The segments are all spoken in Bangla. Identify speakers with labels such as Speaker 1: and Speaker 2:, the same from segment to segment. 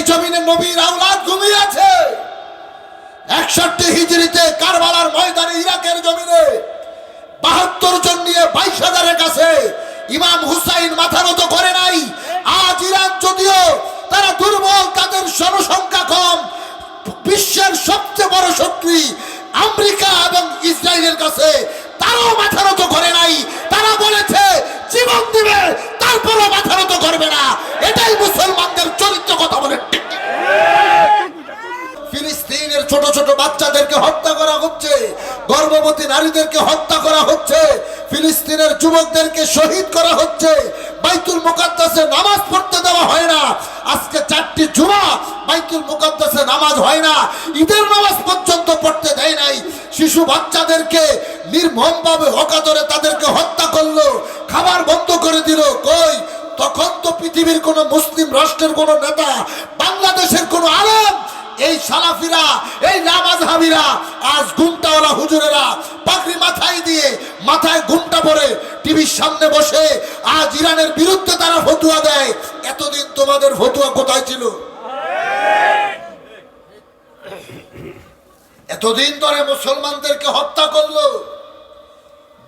Speaker 1: যেই জমিনে নবীর আওলাদ ঘুমিয়ে আছে 61 হিজরিতে কারবালার ময়দানে ইরাকের জমিনে 72 জন নিয়ে 22,000-এর কাছে ইমাম হুসাইন মাথা নত করে নাই। আজ ইরান যদিও তারা দুর্বল, তাদের জনসংখ্যা কম, বিশ্বের সবচেয়ে বড় শক্তি আমেরিকা এবং ইসরায়েলের কাছে তারাও মাথা নত করে নাই। তারা বলেছে জীবন দিবে, তারপরও মাথা নত করবে না। এটাই মুসলমানদের চরিত্র। কথা বলে ফিলিস্তিনের ছোট ছোট বাচ্চাদেরকে হত্যা করা হচ্ছে, গর্ভবতী নারীদেরকে হত্যা করা হচ্ছে, ফিলিস্তিনের যুবকদেরকে শহীদ করা হচ্ছে, বাইতুল মুকাদ্দাসে নামাজ পড়তে দেওয়া হয় না। আজকে 4টি জুমা বাইতুল মুকাদ্দাসে নামাজ হয় না, ঈদের নামাজ পর্যন্ত পড়তে দেয় নাই। শিশু বাচ্চাদেরকে নির্মমভাবে অকাতরে তাদেরকে হত্যা করলো, খাবার বন্ধ করে দিল। কই তখন তো পৃথিবীর কোন মুসলিম রাষ্ট্রের কোন নেতা, বাংলাদেশের কোন আলেম, এই সালাফিরা, এই নামাজহাবিরা, আজ ঘুমটাওয়ালা হুজুরেরা পাগড়ি মাথায় দিয়ে মাথায় ঘুমটা পরে টিভির সামনে বসে আজ ইরানের বিরুদ্ধে তারা ফতোয়া দেয়। এতদিন তোমাদের ফতোয়া কোথায় ছিল? এতদিন ধরে মুসলমানদেরকে হত্যা করলো,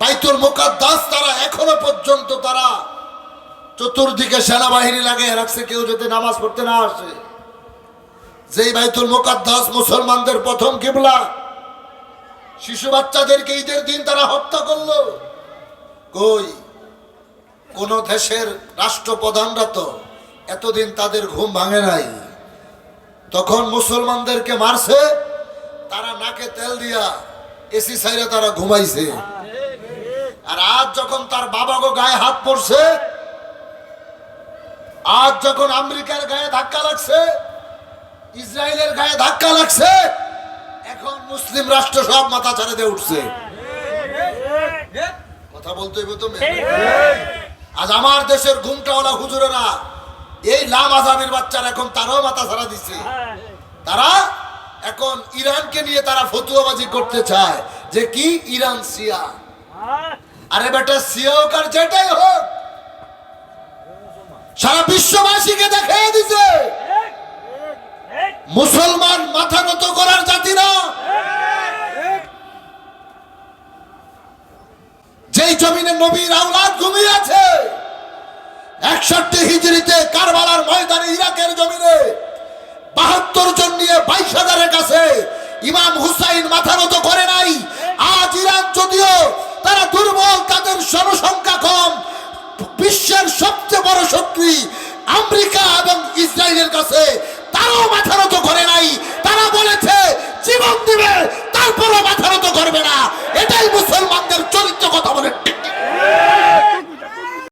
Speaker 1: বাইতুল মুকাদ্দাস তারা এখনো পর্যন্ত তারা চতুর্দিকে সেনাবাহিনী লাগিয়ে রাখছে, কেউ যদি নামাজ পড়তে না আসে। যেই বাইতুল মুকাদ্দাস মুসলমানদের প্রথম কিবলা, শিশু বাচ্চাদেরকে ঈদের দিন তারা হত্যা করলো। কই কোন দেশের রাষ্ট্রপ্রধানরা তো এতদিন তাদের ঘুম ভাঙে নাই। তখন মুসলমানদেরকে মারছে, তারা নাকে তেল দিয়া এসি সাইরে তারা ঘুমাইছে। আর আজ যখন তার বাবাকে গায়ে হাত পড়ছে, আজ যখন আমেরিকার গায়ে ধাক্কা লাগছে, ইসরায়েলের গায়ে ধাক্কা লাগছে, এখন মুসলিম রাষ্ট্র সব মাথা ছেড়ে দিয়ে উঠছে। কথা বলতে হইবে তো। আজ আমার দেশের ঘুমটাওয়ালা হুজুরেরা, এই লামাজাবির বাচ্চারা এখন তারাও মাথা ছাড়া দিচ্ছে। তারা এখন ইরানকে নিয়ে তারা ফতুয়াবাজি করতে চায় যে কি ইরান শিয়া। আরে বেটা, শিয়া হোক আর যেটাই হোক, সারা বিশ্ববাসীকে দেখিয়ে দিছে মুসলমান মাথা নত করার জাতি না। যেই জমিনে নবীর আওলাদ ঘুমিয়ে আছে 61 হিজরিতে কারবালার ময়দানে ইরাকের জমিনে 72 জন নিয়ে 22,000-এর কাছে ইমাম হুসাইন মাথা নত করে নাই। আজ ইরান যদিও তারা দুর্বল, তাদের জনসংখ্যা কম, বিশ্বের সবচেয়ে বড় শক্তি আমেরিকা এবং ইসরায়েলের কাছে তারাও মাথা নত করে নাই।